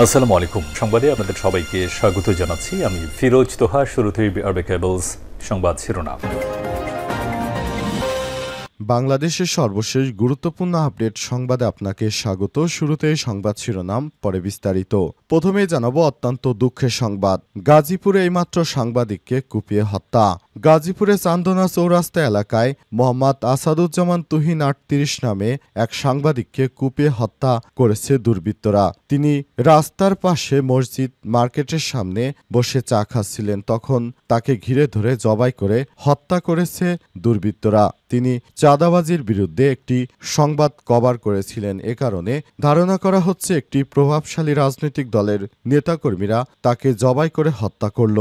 আসসালামু আলাইকুম। সংবাদে আপনাদের সবাইকে স্বাগত জানাচ্ছি। আমি ফিরোজ তোহা। শুরুতেই আরবে কেবলস সংবাদ শিরোনাম। বাংলাদেশের সর্বশেষ গুরুত্বপূর্ণ আপডেট সংবাদে আপনাকে স্বাগত। শুরুতেই সংবাদ শিরোনাম, পরে বিস্তারিত। প্রথমেই জানাবো অত্যন্ত দুঃখের সংবাদ। গাজীপুরে এইমাত্র সাংবাদিককে কুপিয়ে হত্যা। গাজীপুরে চান্দনা চৌরাস্তা এলাকায় মোহাম্মদ আসাদুজ্জামান তুহিন ৩৮ নামে এক সাংবাদিককে কুপিয়ে হত্যা করেছে দুর্বৃত্তরা। তিনি রাস্তার পাশে মসজিদ মার্কেটের সামনে বসে চা খাচ্ছিলেন, তখন তাকে ঘিরে ধরে জবাই করে হত্যা করেছে দুর্বৃত্তরা। তিনি চাঁদাবাজির বিরুদ্ধে একটি সংবাদ কভার করেছিলেন। এ কারণে ধারণা করা হচ্ছে একটি প্রভাবশালী রাজনৈতিক দলের নেতাকর্মীরা তাকে জবাই করে হত্যা করল।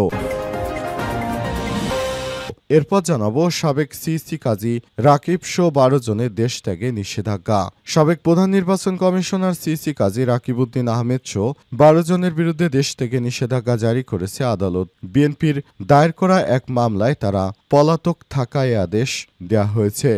এরপর জানাবো সাবেক সিইসি কাজী রাকিব সহ ১২ জনের দেশ ত্যাগে নিষেধাজ্ঞা। সাবেক প্রধান নির্বাচন কমিশনার সিইসি কাজী রাকিবউদ্দিন আহমেদ সহ ১২ জনের বিরুদ্ধে দেশ থেকে নিষেধাজ্ঞা জারি করেছে আদালত। বিএনপির দায়ের করা এক মামলায় তারা পলাতক থাকায় আদেশ দেওয়া হয়েছে।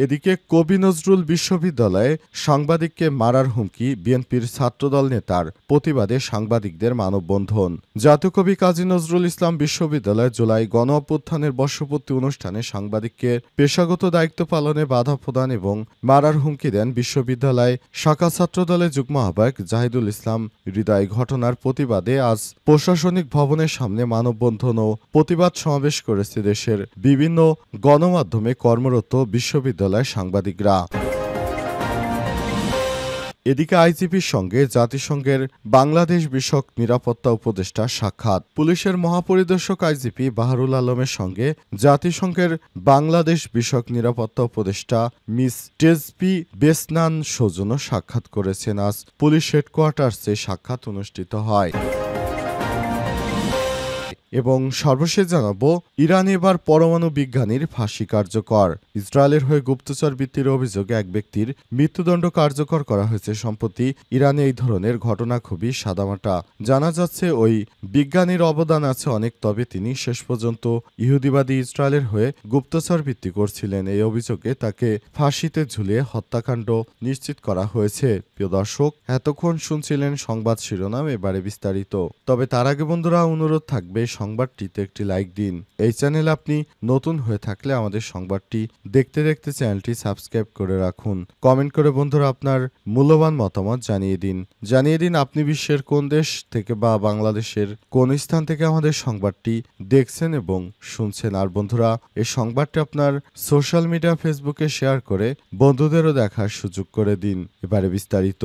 এদিকে কবি নজরুল বিশ্ববিদ্যালয়ে সাংবাদিককে মারার হুমকি, বিএনপির ছাত্রদল নেতার প্রতিবাদে সাংবাদিকদের মানববন্ধন। জাতীয় কবি কাজী নজরুল ইসলাম বিশ্ববিদ্যালয়ে জুলাই গণ অভ্যুত্থানের বর্ষপূর্তি অনুষ্ঠানে সাংবাদিককে পেশাগত দায়িত্ব পালনে বাধা প্রদান এবং মারার হুমকি দেন বিশ্ববিদ্যালয় শাখা ছাত্রদলের যুগ্ম আহ্বায়ক জাহিদুল ইসলাম হৃদয়। ঘটনার প্রতিবাদে আজ প্রশাসনিক ভবনের সামনে মানববন্ধন ও প্রতিবাদ সমাবেশ করেছে দেশের বিভিন্ন গণমাধ্যমে কর্মরত বিশ্ববিদ্যালয় সাংবাদিকরা। এদিকে আইজিপির সঙ্গে জাতিসংঘের বাংলাদেশ বিষয়ক নিরাপত্তা উপদেষ্টা সাক্ষাৎ। পুলিশের মহাপরিদর্শক আইজিপি বাহারুল আলমের সঙ্গে জাতিসংঘের বাংলাদেশ বিষয়ক নিরাপত্তা উপদেষ্টা মিস টেজবি বেসনান সৌজন্য সাক্ষাৎ করেছেন। আজ পুলিশ হেডকোয়ার্টার্সে সাক্ষাৎ অনুষ্ঠিত হয়। এবং সর্বশেষ জানাবো ইরানে এবার পরমাণু বিজ্ঞানীর ফাঁসি কার্যকর। ইসরায়েলের হয়ে গুপ্তচর বৃত্তির অভিযোগে এক ব্যক্তির মৃত্যুদণ্ড কার্যকর করা হয়েছে। সম্প্রতি ইরানে এই ধরনের ঘটনা খুবই সাদামাটা। জানা যাচ্ছে ওই বিজ্ঞানীর অবদান আছে অনেক, তবে তিনি শেষ পর্যন্ত ইহুদিবাদী ইসরায়েলের হয়ে গুপ্তচর বৃত্তি করছিলেন। এই অভিযোগে তাকে ফাঁসিতে ঝুলিয়ে হত্যাকাণ্ড নিশ্চিত করা হয়েছে। প্রিয় দর্শক, এতক্ষণ শুনছিলেন সংবাদ শিরোনাম, এবারে বিস্তারিত। তবে তার আগে বন্ধুরা অনুরোধ থাকবে সংবাদটিতে একটি লাইক দিন। এই চ্যানেলে আপনি নতুন হয়ে থাকলে আমাদের সংবাদটি দেখতে দেখতে চ্যানেলটি সাবস্ক্রাইব করে রাখুন। কমেন্ট করে বন্ধুরা আপনার মূল্যবান মতামত জানিয়ে দিন আপনি বিশ্বের কোন দেশ থেকে বা বাংলাদেশের কোন স্থান থেকে আমাদের সংবাদটি দেখছেন এবং শুনছেন। আর বন্ধুরা, এই সংবাদটি আপনার সোশ্যাল মিডিয়া ফেসবুকে শেয়ার করে বন্ধুদেরও দেখার সুযোগ করে দিন। এবারে বিস্তারিত।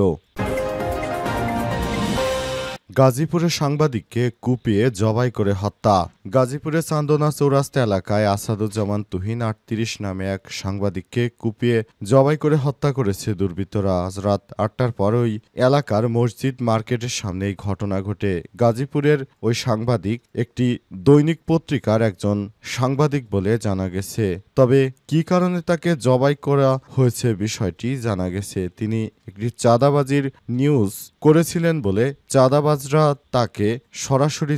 গাজীপুরে সাংবাদিককে কুপিয়ে জবাই করে হত্যা। গাজীপুরের চান্দনা চৌরাস্তা এলাকায় আসাদুজ্জামান তুহিন ৩৮ নামে এক সাংবাদিককে কুপিয়ে জবাই করে হত্যা করেছে দুর্বৃত্তরা। আজ রাত ৮টার পর ওই এলাকার মসজিদ মার্কেটের সামনে এই ঘটনা ঘটে। গাজীপুরের ওই সাংবাদিক একটি দৈনিক পত্রিকার একজন সাংবাদিক বলে জানা গেছে। তবে কী কারণে তাকে জবাই করা হয়েছে বিষয়টি জানা গেছে। তিনি একটি চাঁদাবাজির নিউজ করেছিলেন বলে চাঁদাবাজরা তাকে সরাসরি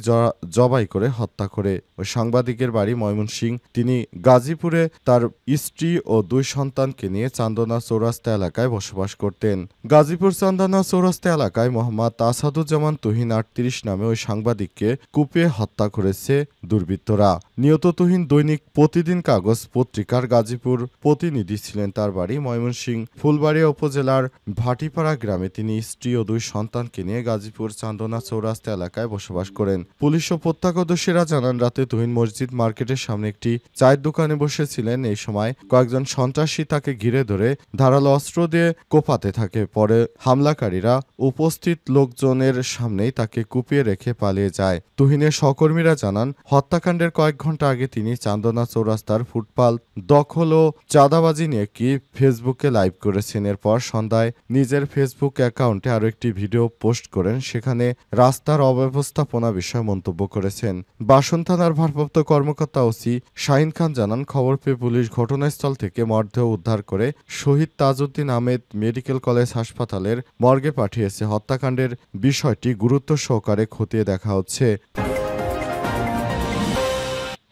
জবাই করে হত্যা করে। ওই সাংবাদিকের বাড়ি ময়মনসিংহ। তিনি গাজীপুরে তার স্ত্রী ও ২ সন্তানকে নিয়ে চান্দনা চৌরাস্তা এলাকায় বসবাস করতেন। গাজীপুর চান্দনা চৌরাস্তা এলাকায় মোহাম্মদ আসাদুজ্জামান তুহিন ৩৮ নামে ওই সাংবাদিককে কুপিয়ে হত্যা করেছে দুর্বৃত্তরা। নিহত তুহিন দৈনিক প্রতিদিন কাগজ পত্রিকার গাজীপুর প্রতিনিধি ছিলেন। তার বাড়ি ময়মনসিংহ ফুলবাড়িয়া উপজেলার ভাটিপাড়া গ্রামে। তিনি স্ত্রী ও ২ সন্তানকে নিয়ে গাজীপুর চান্দনা চৌরাস্তা এলাকায় বসবাস করেন। পুলিশ ও প্রত্যক্ষদর্শীরা জানান, রাতে তুহিন মসজিদ মার্কেটের সামনে একটি চায়ের দোকানে বসেছিলেন। এই সময় কয়েকজন সন্ত্রাসী তাকে ঘিরে ধরে ধারালো অস্ত্র দিয়ে কোপাতে থাকে। পরে হামলাকারীরা উপস্থিত লোকজনের সামনেই তাকে কুপিয়ে রেখে পালিয়ে যায়। তুহিনের সহকর্মীরা জানান, হত্যাকাণ্ডের কয়েক ঘন্টা আগে তিনি চান্দনা চৌরাস্তার ফুটপাত দখল ও চাঁদাবাজি নিয়ে কি ফেসবুকে লাইভ করেছেন। এরপর সন্ধ্যায় নিজের ফেসবুক অ্যাকাউন্টে আরও একটি ভিডিও পোস্ট করেন। সেখানে রাস্তার অব্যবস্থাপনা বিষয়ে মন্তব্য করেছেন। বাসন থানার ভারপ্রাপ্ত কর্মকর্তা ওসি শাহিন খান জানান, খবর পেয়ে পুলিশ ঘটনাস্থল থেকে মরদেহ উদ্ধার করে শহীদ তাজউদ্দিন আহমেদ মেডিকেল কলেজ হাসপাতালের মর্গে পাঠিয়েছে। হত্যাকাণ্ডের বিষয়টি গুরুত্ব সহকারে খতিয়ে দেখা হচ্ছে।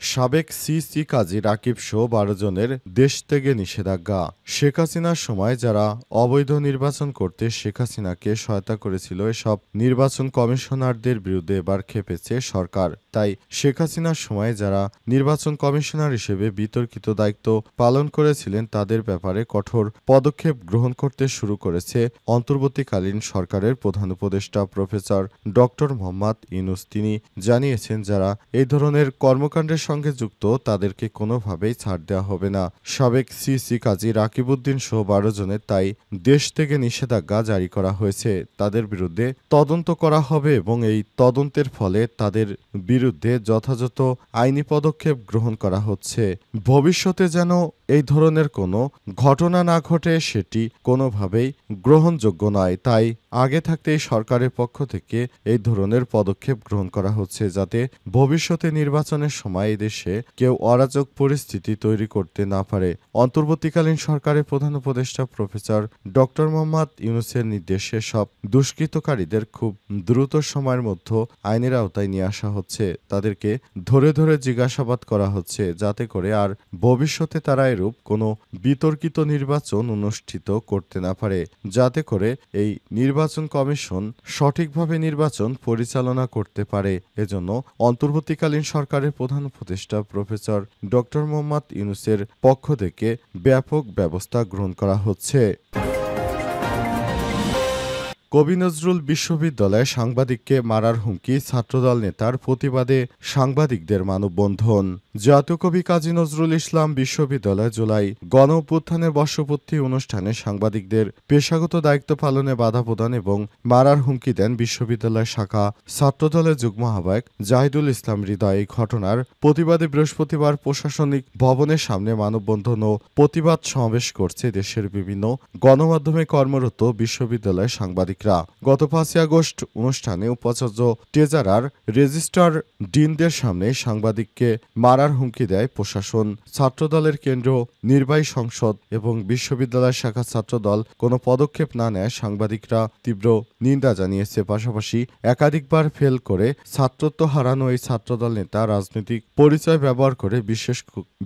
সাবেক সিসি কাজী রাকিব সহ ১২ জনের দেশ থেকে নিষেধাজ্ঞা। শেখ হাসিনার সময় যারা অবৈধ নির্বাচন করতে শেখ হাসিনাকে সহায়তা করেছিল, এসব নির্বাচন কমিশনারদের বিরুদ্ধে এবার খেপেছে সরকার। তাই শেখ হাসিনার সময় যারা নির্বাচন কমিশনার হিসেবে বিতর্কিত দায়িত্ব পালন করেছিলেন তাদের ব্যাপারে কঠোর পদক্ষেপ গ্রহণ করতে শুরু করেছে অন্তর্বর্তীকালীন সরকারের প্রধান উপদেষ্টা প্রফেসর ডক্টর মোহাম্মদ ইউনূস। তিনি জানিয়েছেন, যারা এই ধরনের কর্মকাণ্ডের সঙ্গে যুক্ত তাদেরকে কোনোভাবেই ছাড় দেওয়া হবে না। সাবেক সিসি কাজী রাকিবউদ্দিন সহ ১২ জনের তাই দেশ থেকে নিষেধাজ্ঞা জারি করা হয়েছে। তাদের বিরুদ্ধে তদন্ত করা হবে এবং এই তদন্তের ফলে তাদের বিরুদ্ধে যথাযথ আইনি পদক্ষেপ গ্রহণ করা হচ্ছে। ভবিষ্যতে যেন এই ধরনের কোনো ঘটনা না ঘটে সেটি কোনোভাবেই গ্রহণযোগ্য নয়। তাই আগে থাকতেই সরকারের পক্ষ থেকে এই ধরনের পদক্ষেপ গ্রহণ করা হচ্ছে, যাতে ভবিষ্যতে নির্বাচনের সময় দেশে কেউ অরাজক পরিস্থিতি তৈরি করতে না পারে। অন্তর্বর্তীকালীন সরকারের প্রধান উপদেষ্টা প্রফেসর ডক্টর মোহাম্মদ ইউনূসের নির্দেশে সব দুষ্কৃতকারীদের খুব দ্রুত সময়ের মধ্যে আইনের আওতায় নিয়ে আসা হচ্ছে। তাদেরকে ধরে ধরে জিজ্ঞাসাবাদ করা হচ্ছে, যাতে করে আর ভবিষ্যতে তারা এরূপ কোনো বিতর্কিত নির্বাচন অনুষ্ঠিত করতে না পারে, যাতে করে এই নির্বাচন কমিশন সঠিকভাবে নির্বাচন পরিচালনা করতে পারে। এজন্য অন্তর্বর্তীকালীন সরকারের প্রধান উপদেষ্টা প্রফেসর ডক্টর মোহাম্মদ ইউনূসের পক্ষ থেকে ব্যাপক ব্যবস্থা গ্রহণ করা হচ্ছে। কবি নজরুল বিশ্ববিদ্যালয়ে সাংবাদিককে মারার হুমকি, ছাত্রদল নেতার প্রতিবাদে সাংবাদিকদের মানববন্ধন। জাতীয় কবি কাজী নজরুল ইসলাম বিশ্ববিদ্যালয় জুলাই গণ অভ্যুত্থানের বর্ষপূর্তি অনুষ্ঠানে সাংবাদিকদের পেশাগত দায়িত্ব পালনে বাধা প্রদান এবং মারার হুমকি দেন বিশ্ববিদ্যালয় শাখা ছাত্রদলের যুগ্ম আহ্বায়ক জাহিদুল ইসলাম হৃদয়। এই ঘটনার প্রতিবাদে বৃহস্পতিবার প্রশাসনিক ভবনের সামনে মানববন্ধন ও প্রতিবাদ সমাবেশ করছে দেশের বিভিন্ন গণমাধ্যমে কর্মরত বিশ্ববিদ্যালয়ের সাংবাদিক। গত ৫ আগস্ট অনুষ্ঠানে উপাচার্য ট্রেজারার রেজিস্ট্রার ডিনদের সামনে সাংবাদিককে মারার হুমকি দেয় প্রশাসন। ছাত্রদলের কেন্দ্র নির্বাহী সংসদ এবং বিশ্ববিদ্যালয় শাখা ছাত্রদল কোনো পদক্ষেপ না নেয় সাংবাদিকরা তীব্র নিন্দা জানিয়েছে। পাশাপাশি একাধিকবার ফেল করে ছাত্রত্ব হারানো এই ছাত্রদল নেতা রাজনৈতিক পরিচয় ব্যবহার করে বিশেষ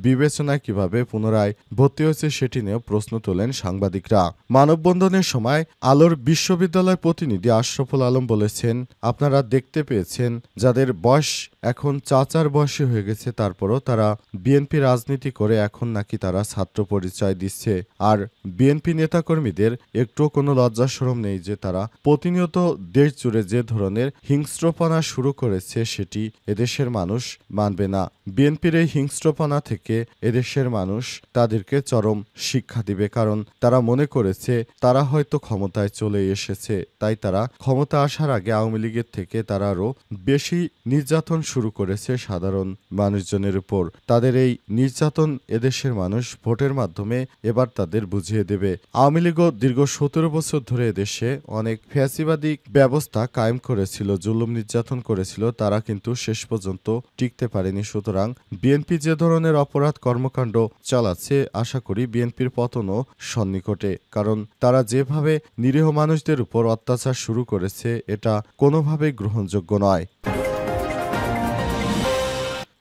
বিবেচনায় কিভাবে পুনরায় ভর্তি হয়েছে সেটি নিয়েও প্রশ্ন তোলেন সাংবাদিকরা। মানববন্ধনের সময় আলোর বিশ্ববিদ্যালয় প্রতিনিধি আশরাফুল আলম বলেছেন, আপনারা দেখতে পেয়েছেন যাদের বয়স এখন চাচার বয়সী হয়ে গেছে, তারপরও তারা বিএনপি রাজনীতি করে এখন নাকি তারা ছাত্র পরিচয় দিচ্ছে। আর বিএনপি নেতাকর্মীদের একটুও কোনো লজ্জা শরম নেই যে তারা প্রতিনিয়ত দেশ জুড়ে যে ধরনের হিংস্রপনা শুরু করেছে সেটি এদেশের মানুষ মানবে না। বিএনপির এই হিংস্রপনা থেকে এদেশের মানুষ তাদেরকে চরম শিক্ষা দিবে, কারণ তারা মনে করেছে তারা হয়তো ক্ষমতায় চলে এসেছে, তাই তারা ক্ষমতা আসার আগে আওয়ামী লীগের থেকে তারা আরও বেশি নির্যাতন শুরু করেছে সাধারণ মানুষজনের উপর। তাদের এই নির্যাতন এদেশের মানুষ ভোটের মাধ্যমে এবার তাদের বুঝিয়ে দেবে। আওয়ামী লীগও দীর্ঘ ১৭ বছর ধরে এদেশে অনেক ফ্যাসিবাদী ব্যবস্থা কায়েম করেছিল, জুলুম নির্যাতন করেছিল, তারা কিন্তু শেষ পর্যন্ত টিকতে পারেনি। সুতরাং বিএনপি যে ধরনের অপরাধ কর্মকাণ্ড চালাচ্ছে, আশা করি বিএনপির পতনও সন্নিকটে, কারণ তারা যেভাবে নিরীহ মানুষদের উপর অত্যাচার শুরু করেছে এটা কোনোভাবেই গ্রহণযোগ্য নয়।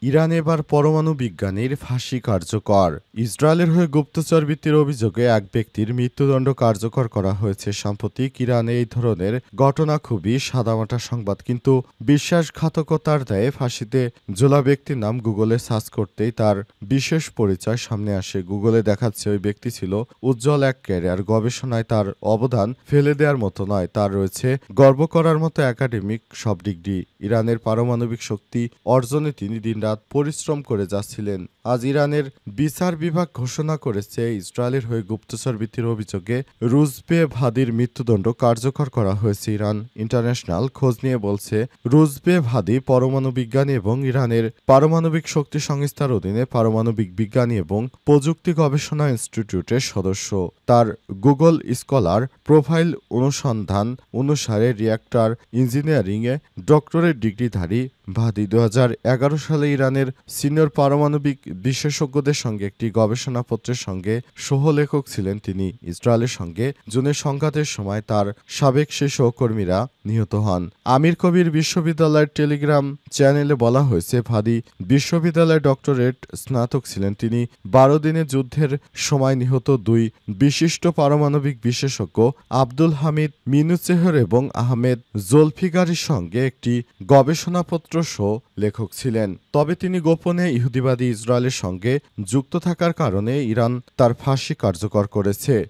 ইরানে এবার পরমাণু বিজ্ঞানীর ফাঁসি কার্যকর। ইসরায়েলের হয়ে গুপ্তচরবৃত্তির অভিযোগে এক ব্যক্তির মৃত্যুদণ্ড কার্যকর করা হয়েছে। সাম্প্রতিক ইরানে এই ধরনের ঘটনা খুবই সাদামাটা সংবাদ, কিন্তু বিশ্বাসঘাতকতার দায়ে ফাঁসিতে ঝোলা ব্যক্তির নাম গুগলে সার্চ করতেই তার বিশেষ পরিচয় সামনে আসে। গুগলে দেখাচ্ছে ওই ব্যক্তি ছিল উজ্জ্বল এক ক্যারিয়ার, গবেষণায় তার অবদান ফেলে দেওয়ার মতো নয়, তার রয়েছে গর্ব করার মতো একাডেমিক সব ডিগ্রি। ইরানের পারমাণবিক শক্তি অর্জনে তিনি দিনরাত পরিশ্রম করে যাচ্ছিলেন। আজ ইরানের বিচার বিভাগ ঘোষণা করেছে ইসরায়েলের হয়ে গুপ্তচরবৃত্তির অভিযোগে রুজবেভ হাদির মৃত্যুদণ্ড কার্যকর করা হয়েছে। ইরান ইন্টারন্যাশনাল খোঁজ নিয়ে বলছে, রুজবেভ হাদি পরমাণু বিজ্ঞানী এবং ইরানের পারমাণবিক শক্তি সংস্থার অধীনে পারমাণবিক বিজ্ঞানী এবং প্রযুক্তি গবেষণা ইনস্টিটিউটের সদস্য। তার গুগল স্কলার প্রোফাইল অনুসন্ধান অনুসারে রিঅ্যাক্টর ইঞ্জিনিয়ারিংয়ে ডক্টরেট ডিগ্রিধারী ভাদি 2011 সালে ইরানের সিনিয়র পারমাণবিক বিশেষজ্ঞদের সঙ্গে একটি গবেষণাপত্রের সঙ্গে সহ-লেখক ছিলেন তিনি। ইসরায়েলের সঙ্গে জুনের সংঘাতের সময় তার সাবেক সেই সহকর্মীরা নিহত হন। আমির কবির বিশ্ববিদ্যালয়ের টেলিগ্রাম চ্যানেলে বলা হয়েছে, ভাদি বিশ্ববিদ্যালয়ে ডক্টরেট স্নাতক ছিলেন তিনি। 12 দিনের যুদ্ধের সময় নিহত দুই বিশিষ্ট পারমাণবিক বিশেষজ্ঞ আব্দুল হামিদ মিনুচেহর এবং আহমেদ জোলফিকারির সঙ্গে একটি গবেষণাপত্র সহ লেখক ছিলেন। তবে তিনি গোপনে ইহুদিবাদী ইসরায়েলের সঙ্গে যুক্ত থাকার কারণে ইরান তার ফাঁসি কার্যকর করেছে।